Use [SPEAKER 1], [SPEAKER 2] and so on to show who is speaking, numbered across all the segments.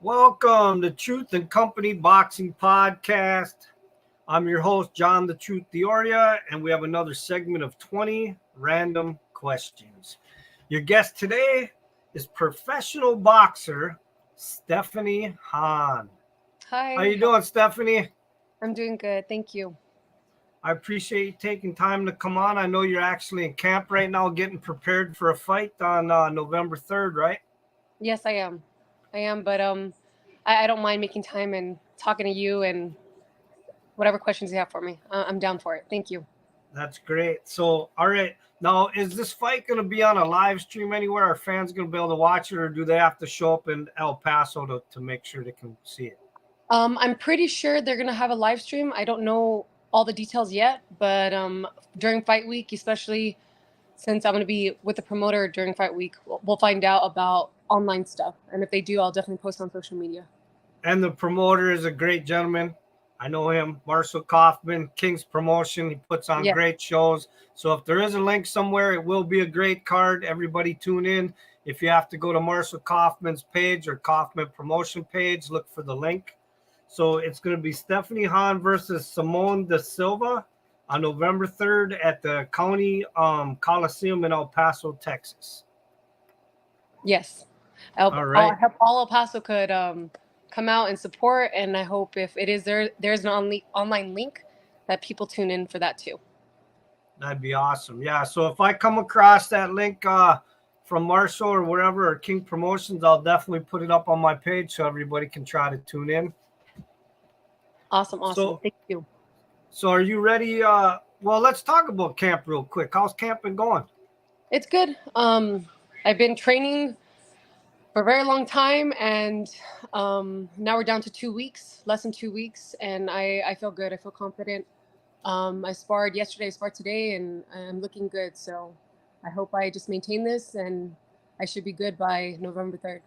[SPEAKER 1] Welcome to Truth and Company Boxing Podcast. I'm your host, John the Truth Dioria, and we have another segment of 20 random questions. Your guest today is professional boxer Stephanie Han. How
[SPEAKER 2] Hi,
[SPEAKER 1] you doing, Stephanie?
[SPEAKER 2] I'm doing good. Thank you.
[SPEAKER 1] I appreciate you taking time to come on. I know you're actually in camp right now getting prepared for a fight on November 3rd, right?
[SPEAKER 2] Yes, I am. I don't mind making time and talking to you and whatever questions you have for me. I'm down for it. Thank you.
[SPEAKER 1] That's great. So, all right. Now, is this fight going to be on a live stream anywhere? Are fans going to be able to watch it, or do they have to show up in El Paso to make sure they can see it?
[SPEAKER 2] I'm pretty sure they're gonna have a live stream. I don't know all the details yet, but during fight week, especially since I'm gonna be with the promoter during fight week, we'll find out about online stuff. And if they do, I'll definitely post on social media.
[SPEAKER 1] And the promoter is a great gentleman. I know him, Marshall Kaufman, King's Promotion. He puts on
[SPEAKER 2] Yeah.
[SPEAKER 1] great shows. So if there is a link somewhere, it will be a great card. Everybody tune in. If you have to go to Marshall Kaufman's page or Kaufman Promotion page, look for the link. So it's going to be Stephanie Han versus Simone da Silva on November 3rd at the County Coliseum in El Paso, Texas.
[SPEAKER 2] Yes.
[SPEAKER 1] All right.
[SPEAKER 2] I hope all El Paso could come out and support, and I hope if it is there's an online link that people tune in for that too.
[SPEAKER 1] That'd be awesome. Yeah. So if I come across that link from Marshall or wherever or King Promotions, I'll definitely put it up on my page so everybody can try to tune in.
[SPEAKER 2] Awesome.
[SPEAKER 1] So,
[SPEAKER 2] Thank you.
[SPEAKER 1] so are you ready? Well, let's talk about camp real quick. How's camp been going?
[SPEAKER 2] It's good. I've been training for a very long time, and now we're down to 2 weeks, less than 2 weeks, and I feel good. I feel confident. I sparred yesterday, I sparred today, and I'm looking good. So I hope I just maintain this, and I should be good by November 3rd.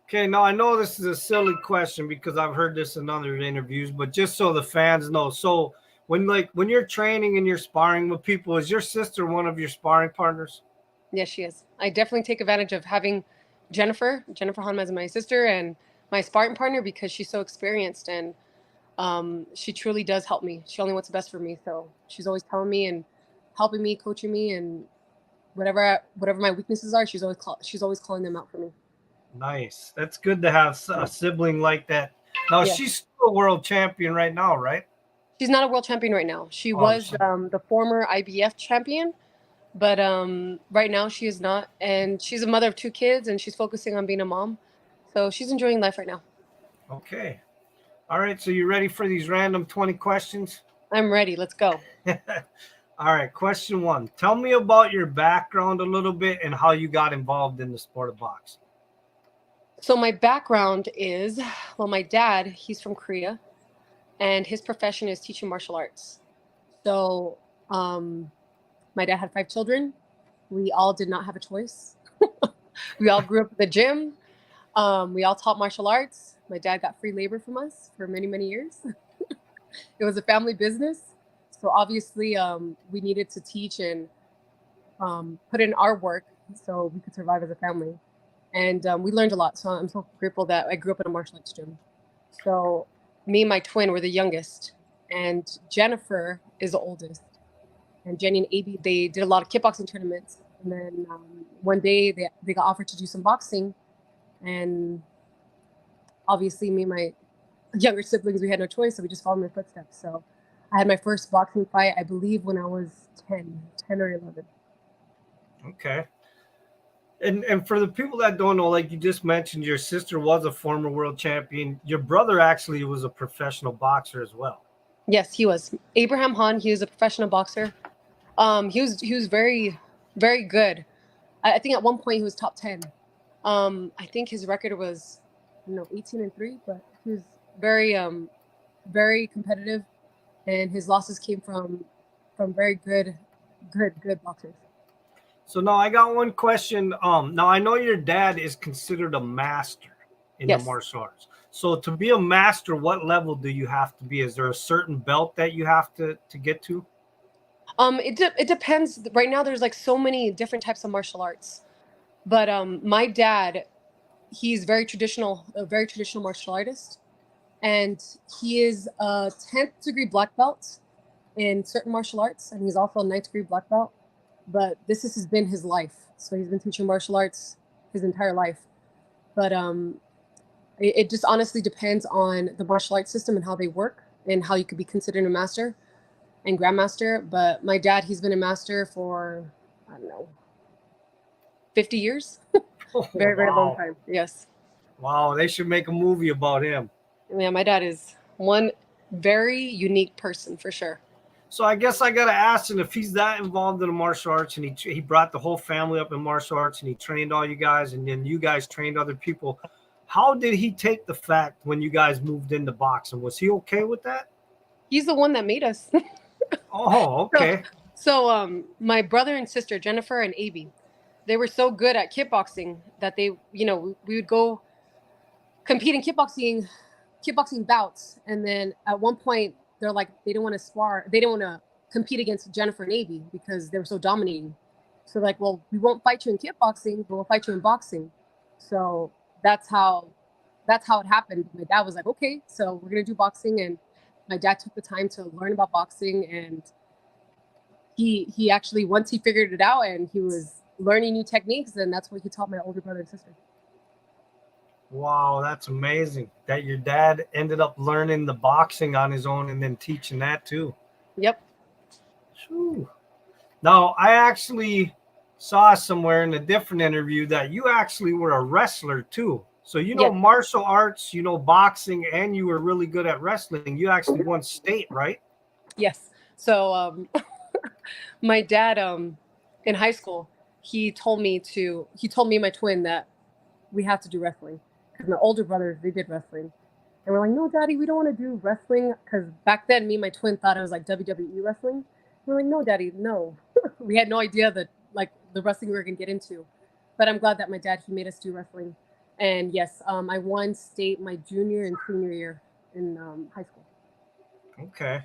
[SPEAKER 1] Okay, now I know this is a silly question because I've heard this in other interviews, but just so the fans know. So when you're training and you're sparring with people, is your sister one of your sparring partners?
[SPEAKER 2] Yes, she is. I definitely take advantage of having Jennifer Hanma as my sister and my sparring partner because she's so experienced and she truly does help me. She only wants the best for me, so she's always telling me and helping me, coaching me, and whatever my weaknesses are, she's always calling them out for me.
[SPEAKER 1] Nice. That's good to have a sibling like that. Now
[SPEAKER 2] Yeah,
[SPEAKER 1] she's still a world champion right now, right?
[SPEAKER 2] she's not a world champion right now. She
[SPEAKER 1] Oh,
[SPEAKER 2] was the former IBF champion, but right now she is not, and she's a mother of two kids, and she's focusing on being a mom, so she's enjoying life right now.
[SPEAKER 1] okay. All right. So you ready for these random 20 questions?
[SPEAKER 2] I'm ready. Let's go.
[SPEAKER 1] All right. Question one. Tell me about your background a little bit and how you got involved in the sport of boxing.
[SPEAKER 2] So my background is, well, my dad, he's from Korea, and his profession is teaching martial arts. So my dad had 5 children. We all did not have a choice. We all grew up at the gym. We all taught martial arts. My dad got free labor from us for many, many years. It was a family business. So obviously we needed to teach and put in our work so we could survive as a family. And we learned a lot. So I'm so grateful that I grew up in a martial arts gym. So me and my twin were the youngest, and Jennifer is the oldest. And Jenny and AB, they did a lot of kickboxing tournaments. And then one day they got offered to do some boxing. And obviously me and my younger siblings, we had no choice. So we just followed in their footsteps. So I had my first boxing fight, I believe, when I was 10 or 11.
[SPEAKER 1] Okay. And for the people that don't know, like you just mentioned, your sister was a former world champion. Your brother actually was a professional boxer as well.
[SPEAKER 2] Yes, he was. Abraham Han, he was a professional boxer. He was very, very good. I think at one point he was top 10. I think his record was, 18-3, but he was very competitive, and his losses came from very good boxers.
[SPEAKER 1] So now I got one question. Now I know your dad is considered a master in the
[SPEAKER 2] Yes.
[SPEAKER 1] martial arts. So to be a master, what level do you have to be? Is there a certain belt that you have to get to?
[SPEAKER 2] It depends. Right now, there's like so many different types of martial arts. But my dad, he's a very traditional martial artist, and he is a 10th degree black belt in certain martial arts, and he's also a 9th degree black belt. But has been his life, so he's been teaching martial arts his entire life. But it just honestly depends on the martial arts system and how they work and how you could be considered a master and grandmaster. But my dad, he's been a master for, I don't know, 50 years. Very, very long time. Yes.
[SPEAKER 1] Wow, they should make a movie about him.
[SPEAKER 2] Yeah, my dad is one very unique person for sure.
[SPEAKER 1] So I guess I gotta ask him if he's that involved in the martial arts, and he brought the whole family up in martial arts, and he trained all you guys, and then you guys trained other people. How did he take the fact when you guys moved into boxing? Was he okay with that?
[SPEAKER 2] He's the one that made us.
[SPEAKER 1] Oh, okay.
[SPEAKER 2] So my brother and sister, Jennifer and Abby, they were so good at kickboxing that they, we would go compete in kickboxing bouts. And then at one point, they're like, they didn't want to spar. They didn't want to compete against Jennifer and Abby because they were so dominating. So like, well, we won't fight you in kickboxing, but we'll fight you in boxing. So that's how it happened. My dad was like, okay, so we're going to do boxing. And my dad took the time to learn about boxing. And he actually, once he figured it out and he was learning new techniques, and that's what he taught my older brother and sister.
[SPEAKER 1] Wow, that's amazing that your dad ended up learning the boxing on his own and then teaching that too.
[SPEAKER 2] Yep.
[SPEAKER 1] Whew. Now, I actually saw somewhere in a different interview that you actually were a wrestler too. So martial arts, boxing, and you were really good at wrestling. You actually won state, right?
[SPEAKER 2] Yes. So my dad in high school, he told me and my twin that we have to do wrestling because my older brothers, they did wrestling. And we're like, no, Daddy, we don't want to do wrestling, because back then me and my twin thought it was like WWE wrestling. We're like, no, Daddy, no. We had no idea that like the wrestling we were gonna get into. But I'm glad that my dad, he made us do wrestling. And yes, I won state my junior and senior year in high school.
[SPEAKER 1] Okay.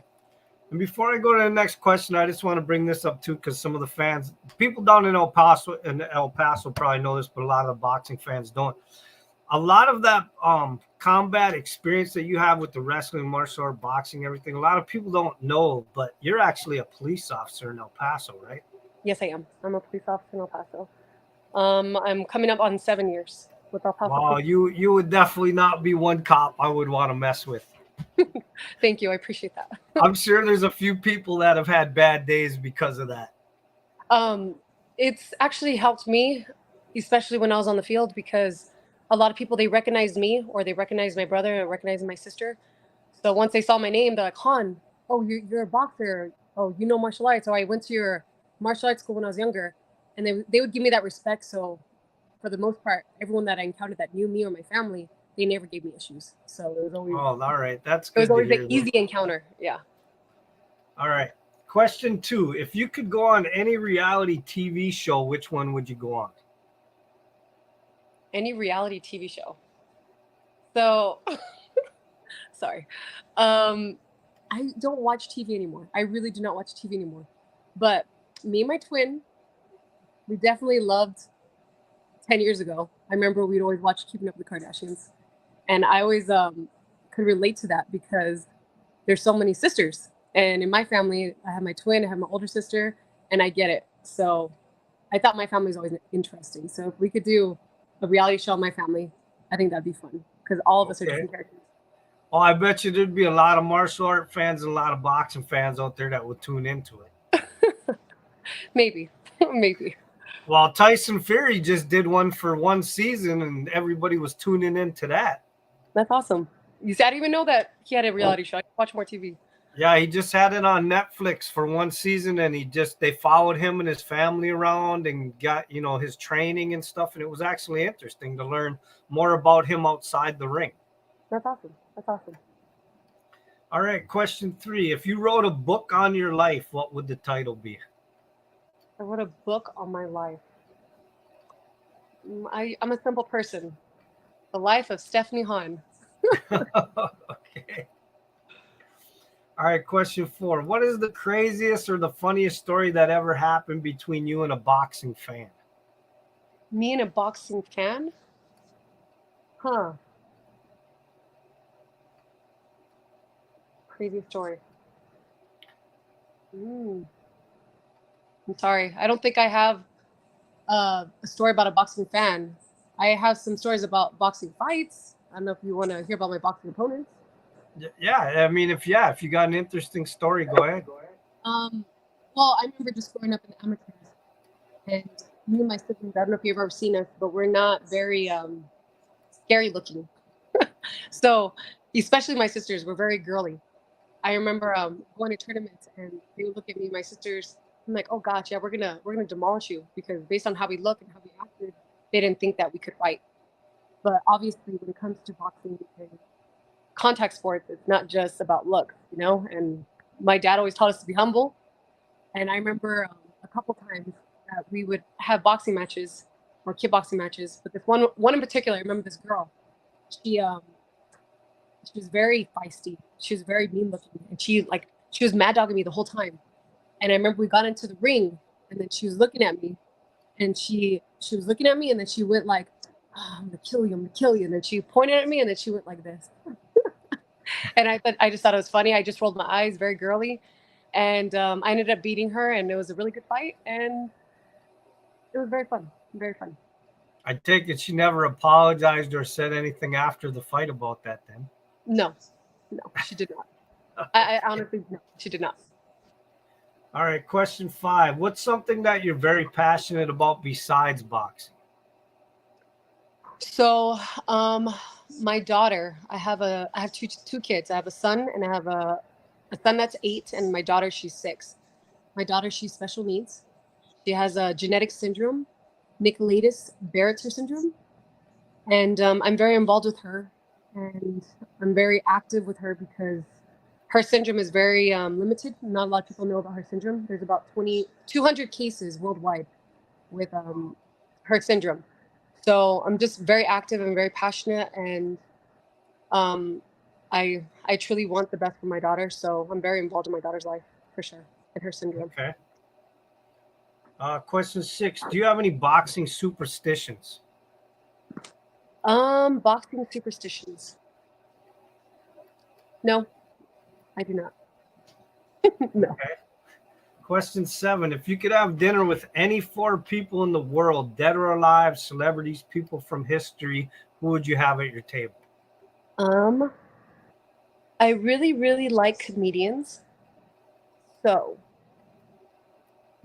[SPEAKER 1] And before I go to the next question, I just want to bring this up too, because some of the fans, people down in El Paso probably know this, but a lot of the boxing fans don't. A lot of that combat experience that you have with the wrestling, martial art, boxing, everything, a lot of people don't know, but you're actually a police officer in El Paso, right?
[SPEAKER 2] Yes, I am. I'm a police officer in El Paso. I'm coming up on 7 years with El Paso.
[SPEAKER 1] Wow, you would definitely not be one cop I would want to mess with.
[SPEAKER 2] Thank you. I appreciate that.
[SPEAKER 1] I'm sure there's a few people that have had bad days because of that.
[SPEAKER 2] It's actually helped me, especially when I was on the field, because a lot of people, they recognize me, or they recognize my brother, or recognize my sister. So once they saw my name, they're like, Han, oh, you're a boxer. Oh, you know martial arts. Oh, I went to your martial arts school when I was younger. And they would give me that respect. So for the most part, everyone that I encountered that knew me or my family, they never gave me issues. So it was always,
[SPEAKER 1] all right. That's good.
[SPEAKER 2] It was always an easy encounter. Yeah.
[SPEAKER 1] All right. Question 2. If you could go on any reality TV show, which one would you go on?
[SPEAKER 2] Any reality TV show. So, sorry. I don't watch TV anymore. I really do not watch TV anymore. But me and my twin, we definitely loved 10 years ago. I remember we'd always watch Keeping Up with the Kardashians. And I always could relate to that because there's so many sisters. And in my family, I have my twin, I have my older sister, and I get it. So I thought my family was always interesting. So if we could do a reality show on my family, I think that'd be fun because all of us are different characters.
[SPEAKER 1] Oh, I bet you there'd be a lot of martial art fans and a lot of boxing fans out there that would tune into it.
[SPEAKER 2] Maybe. Maybe.
[SPEAKER 1] Well, Tyson Fury just did one for one season and everybody was tuning into that.
[SPEAKER 2] That's awesome. You see, I didn't even know that he had a reality show. I watch more TV.
[SPEAKER 1] Yeah, he just had it on Netflix for one season, and they followed him and his family around and got, his training and stuff. And it was actually interesting to learn more about him outside the ring.
[SPEAKER 2] That's awesome. That's awesome.
[SPEAKER 1] All right. Question 3. If you wrote a book on your life, what would the title be?
[SPEAKER 2] I wrote a book on my life. I'm a simple person. The Life of Stephanie Han.
[SPEAKER 1] Okay. All right, question 4. What is the craziest or the funniest story that ever happened between you and a boxing fan?
[SPEAKER 2] Me and a boxing fan? Huh. Crazy story. Mm. I'm sorry. I don't think I have a story about a boxing fan. I have some stories about boxing fights. I don't know if you want to hear about my boxing opponents.
[SPEAKER 1] Yeah, I mean, if you got an interesting story, go ahead.
[SPEAKER 2] Um, well, I remember just growing up in the amateurs, and me and my siblings. I don't know if you've ever seen us, but we're not very scary looking. So, especially my sisters, were very girly. I remember going to tournaments, and they would look at me, and my sisters. I'm like, oh gosh, yeah, we're gonna demolish you because based on how we look and how we acted, they didn't think that we could fight. But obviously, when it comes to boxing and contact sports, it's not just about looks, you know. And my dad always taught us to be humble. And I remember a couple times that we would have boxing matches or kickboxing matches. But this one in particular, I remember this girl. She she was very feisty. She was very mean looking, and she was mad dogging me the whole time. And I remember we got into the ring, and then she was looking at me, and she was looking at me, and then she went like, oh, "I'm gonna kill you! I'm gonna kill you!" And then she pointed at me, and then she went like this. And I just thought it was funny. I just rolled my eyes, very girly, and I ended up beating her, and it was a really good fight, and it was very fun, very fun.
[SPEAKER 1] I take it she never apologized or said anything after the fight about that then.
[SPEAKER 2] No, no, she did not. I honestly, no, she did not.
[SPEAKER 1] All right, question 5. What's something that you're very passionate about besides boxing?
[SPEAKER 2] So, my daughter, I have two kids. I have a son, and I have a son that's 8, and my daughter, she's 6. My daughter, she's special needs. She has a genetic syndrome, Nicoletis Barrett's syndrome, and I'm very involved with her, and I'm very active with her because her syndrome is very limited. Not a lot of people know about her syndrome. There's about 200 cases worldwide with her syndrome. So I'm just very active and very passionate, and um, I truly want the best for my daughter. So I'm very involved in my daughter's life for sure, and her syndrome.
[SPEAKER 1] Okay. Question 6. Do you have any boxing superstitions?
[SPEAKER 2] Boxing superstitions. No, I do not. No.
[SPEAKER 1] Okay. Question 7. If you could have dinner with any 4 people in the world, dead or alive, celebrities, people from history, who would you have at your table?
[SPEAKER 2] Um, I really, really like comedians. So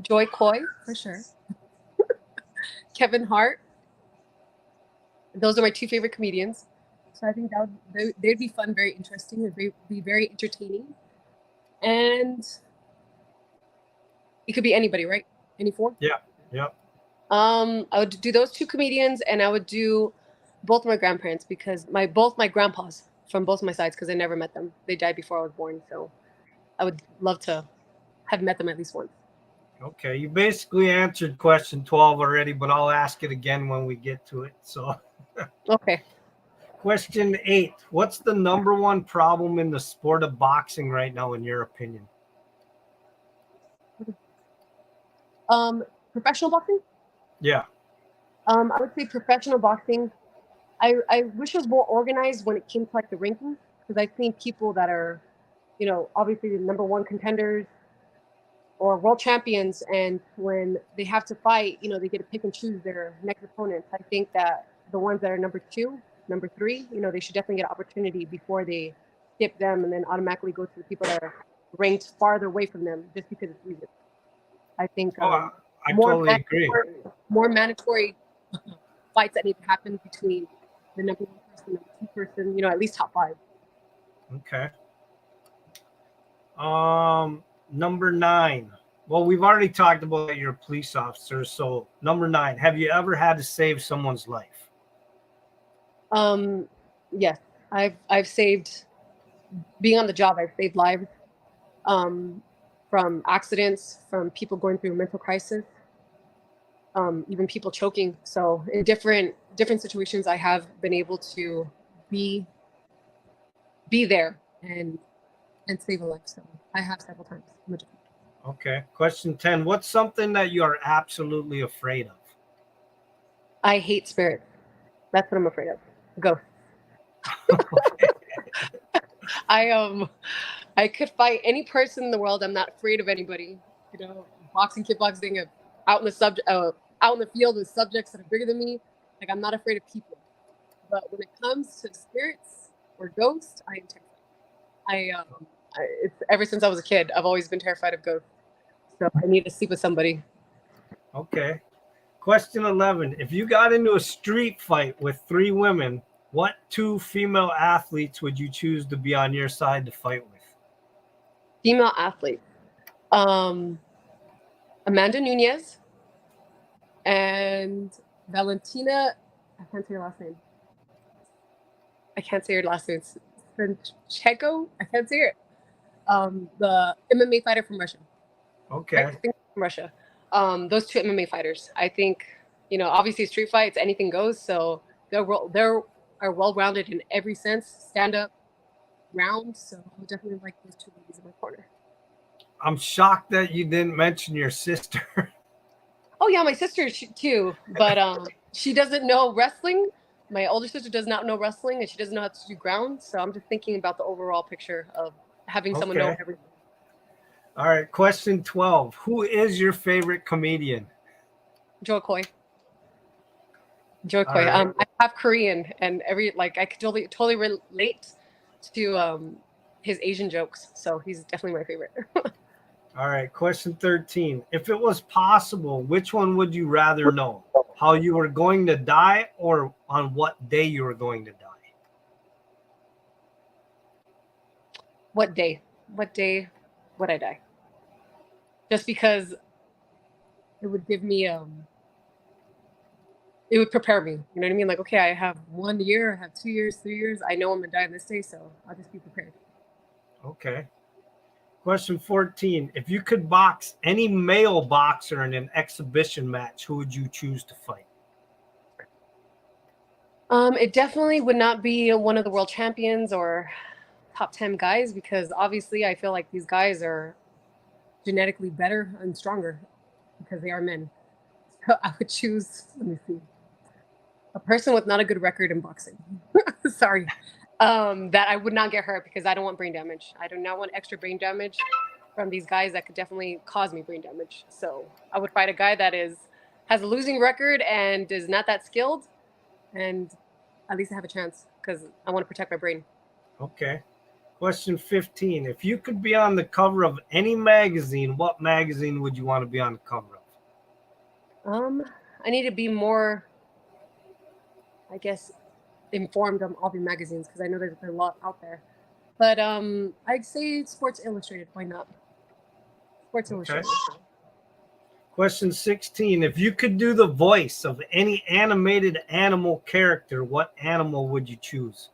[SPEAKER 2] Joy Coy for sure. Kevin Hart. Those are my 2 favorite comedians. So I think they'd be fun, very interesting, and be very entertaining. And it could be anybody, right? Any 4?
[SPEAKER 1] Yeah. Yep.
[SPEAKER 2] I would do those 2 comedians, and I would do both my grandparents because both my grandpas from both my sides because I never met them. They died before I was born, so I would love to have met them at least once.
[SPEAKER 1] Okay. You basically answered question 12 already, but I'll ask it again when we get to it. So,
[SPEAKER 2] Okay.
[SPEAKER 1] question 8. What's the number one problem in the sport of boxing right now, in your opinion?
[SPEAKER 2] Professional boxing?
[SPEAKER 1] Yeah.
[SPEAKER 2] I would say professional boxing. I wish it was more organized when it came to like the rankings because I've seen people that are, obviously the number 1 contenders or world champions, and when they have to fight, they get to pick and choose their next opponents. I think that the ones that are number 2, number 3, they should definitely get an opportunity before they skip them and then automatically go to the people that are ranked farther away from them just because it's easier. I think
[SPEAKER 1] Oh, I
[SPEAKER 2] more
[SPEAKER 1] totally agree.
[SPEAKER 2] more mandatory fights that need to happen between the number 1 person, number 2 person, at least top 5.
[SPEAKER 1] Okay. Number 9. Well, we've already talked about that you're a police officer. So number 9, have you ever had to save someone's life?
[SPEAKER 2] Yes, I've saved, being on the job, I've saved lives from accidents, from people going through mental crisis, even people choking. So in different situations, I have been able to be there and save a life. So I have several times.
[SPEAKER 1] Okay. Question 10. What's something that you are absolutely afraid of?
[SPEAKER 2] I hate spirits. That's what I'm afraid of. Ghosts. I could fight any person in the world. I'm not afraid of anybody. Boxing, kickboxing, out in the field with subjects that are bigger than me. Like, I'm not afraid of people. But when it comes to spirits or ghosts, I am terrified. It's ever since I was a kid, I've always been terrified of ghosts. So I need to sleep with somebody.
[SPEAKER 1] Okay. Question 11. If you got into a street fight with 3 women, what 2 female athletes would you choose to be on your side to fight with?
[SPEAKER 2] Female athlete. Amanda Nunez and Valentina. I can't say her last name. Checo. I can't say it. The MMA fighter from Russia.
[SPEAKER 1] Okay.
[SPEAKER 2] Right? I think from Russia. Those 2 MMA fighters. I think, obviously street fights, anything goes. So they're well-rounded in every sense, stand-up, round. So I would definitely like those 2 ladies in my corner.
[SPEAKER 1] I'm shocked that you didn't mention your sister.
[SPEAKER 2] Oh yeah, my sister too, but she doesn't know wrestling. My older sister does not know wrestling, and she doesn't know how to do ground. So I'm just thinking about the overall picture of having someone know everything.
[SPEAKER 1] All right, question 12. Who is your favorite comedian?
[SPEAKER 2] Jo Koy. Right. I have Korean, and I could totally relate to his Asian jokes. So he's definitely my favorite.
[SPEAKER 1] All right, question 13. If it was possible, which one would you rather know? How you were going to die, or on what day you were going to die?
[SPEAKER 2] What day? What day would I die? Just because it would give me it would prepare me. You know what I mean? Like, okay, I have 1 year, I have 2 years, 3 years. I know I'm gonna die on this day, so I'll just be prepared.
[SPEAKER 1] Okay. Question 14. If you could box any male boxer in an exhibition match, who would you choose to fight?
[SPEAKER 2] It definitely would not be one of the world champions or top 10 guys, because obviously I feel like these guys are genetically better and stronger because they are men. So I would choose, let me see, a person with not a good record in boxing. Sorry. That I would not get hurt, because I don't want brain damage. I do not want extra brain damage from these guys that could definitely cause me brain damage. So I would fight a guy that has a losing record and is not that skilled, and at least I have a chance, because I want to protect my brain.
[SPEAKER 1] Okay. Question 15. If you could be on the cover of any magazine, what magazine would you want to be on the cover
[SPEAKER 2] of? I need to be more, I guess, informed on all the magazines, because I know there's a lot out there. But I'd say Sports Illustrated. Why not? Sports Illustrated.
[SPEAKER 1] Question 16. If you could do the voice of any animated animal character, what animal would you choose?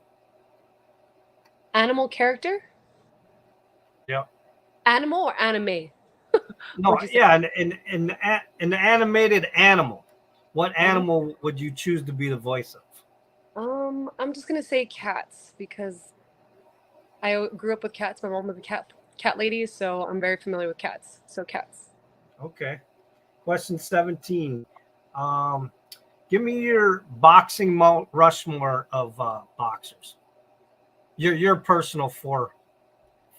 [SPEAKER 2] Animal character?
[SPEAKER 1] Yeah.
[SPEAKER 2] Animal or anime?
[SPEAKER 1] No, yeah, an animated animal. What animal would you choose to be the voice of?
[SPEAKER 2] I'm just gonna say cats, because I grew up with cats. My mom was a cat lady, so I'm very familiar with cats. So cats.
[SPEAKER 1] Okay. Question 17. Give me your boxing Mount Rushmore of boxers. Your personal 4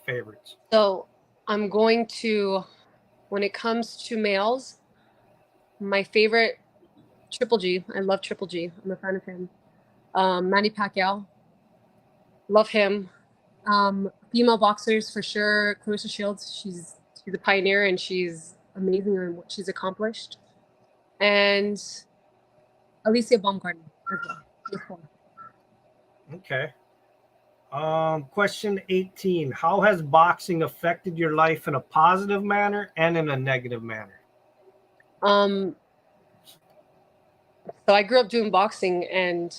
[SPEAKER 1] favorites.
[SPEAKER 2] So I'm going to, when it comes to males, my favorite, Triple G. I love Triple G. I'm a fan of him. Manny Pacquiao. Love him. Female boxers, for sure. Clarissa Shields. She's a pioneer, and she's amazing in what she's accomplished. And Alicia Baumgarten as well.
[SPEAKER 1] Okay. Question 18. How has boxing affected your life in a positive manner and in a negative manner?
[SPEAKER 2] So I grew up doing boxing, and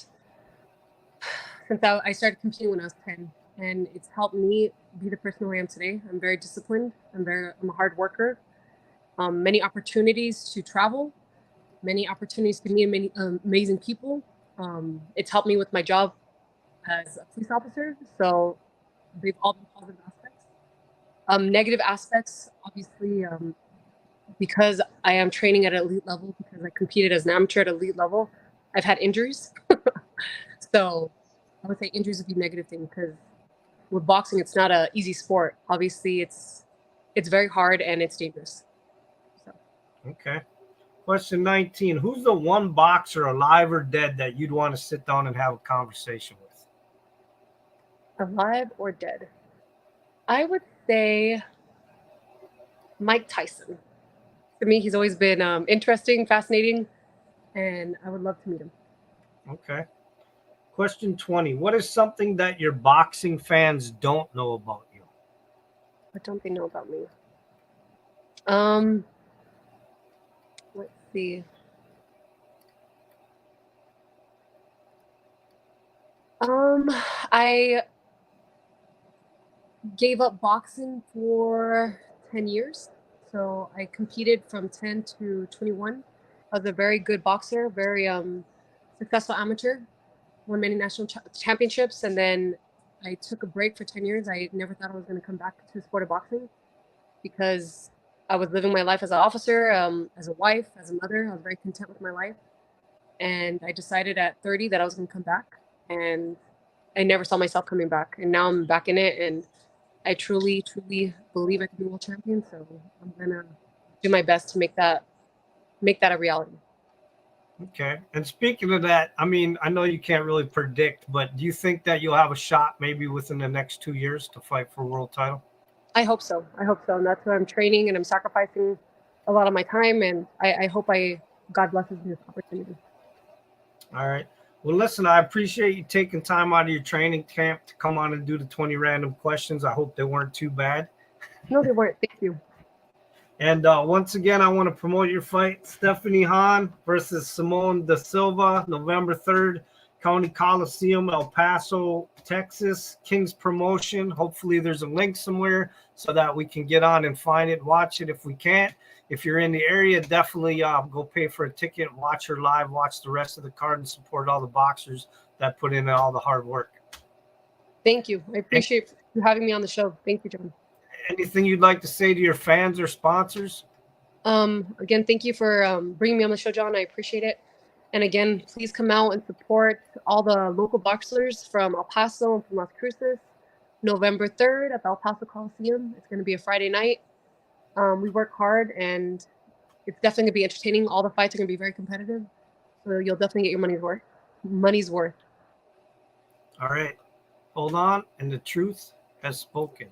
[SPEAKER 2] since I started competing when I was 10, and it's helped me be the person who I am today. I'm very disciplined. I'm a hard worker. Many opportunities to travel, many opportunities to meet many amazing people. It's helped me with my job as a police officer. So they've all been positive aspects. Negative aspects, obviously, because I am training at an elite level, because I competed as an amateur at elite level, I've had injuries. So I would say injuries would be a negative thing because with boxing, it's not a easy sport. Obviously, it's very hard and it's dangerous. So
[SPEAKER 1] Okay. Question 19. Who's the one boxer, alive or dead, that you'd want to sit down and have a conversation with?
[SPEAKER 2] alive or dead? I would say Mike Tyson. To me, he's always been interesting, fascinating, and I would love to meet him.
[SPEAKER 1] Okay. Question 20. What is something that your boxing fans don't know about you?
[SPEAKER 2] What don't they know about me? Let's see. I gave up boxing for 10 years. So I competed from 10 to 21. I was a very good boxer, very successful amateur, won many national championships, and then I took a break for 10 years. I never thought I was going to come back to the sport of boxing because I was living my life as an officer, as a wife, as a mother. I was very content with my life. And I decided at 30 that I was going to come back. And I never saw myself coming back. And now I'm back in it. And I truly, truly believe I can be world champion. So I'm going to do my best to make that a reality.
[SPEAKER 1] Okay. And speaking of that, I mean, I know you can't really predict, but do you think that you'll have a shot maybe within the next 2 years to fight for a world title?
[SPEAKER 2] I hope so. I hope so. And that's why I'm training and I'm sacrificing a lot of my time. And I hope God blesses me with opportunity.
[SPEAKER 1] All right. Well, listen, I appreciate you taking time out of your training camp to come on and do the 20 random questions. I hope they weren't too bad.
[SPEAKER 2] No, they weren't. Thank you.
[SPEAKER 1] And once again, I want to promote your fight. Stephanie Han versus Simone Da Silva, November 3rd, County Coliseum, El Paso, Texas. King's Promotion. Hopefully there's a link somewhere so that we can get on and find it, watch it. If we can't, if you're in the area, definitely go pay for a ticket, watch her live, watch the rest of the card, and support all the boxers that put in all the hard work.
[SPEAKER 2] Thank you. I appreciate you having me on the show. Thank you, John.
[SPEAKER 1] Anything you'd like to say to your fans or sponsors?
[SPEAKER 2] Again, thank you for bringing me on the show, John. I appreciate it. And again, please come out and support all the local boxers from El Paso and from Las Cruces. November 3rd at the El Paso Coliseum. It's going to be a Friday night. We work hard, and it's definitely going to be entertaining. All the fights are going to be very competitive, so you'll definitely get your money's worth. Money's worth.
[SPEAKER 1] All right. Hold on, and the truth has spoken.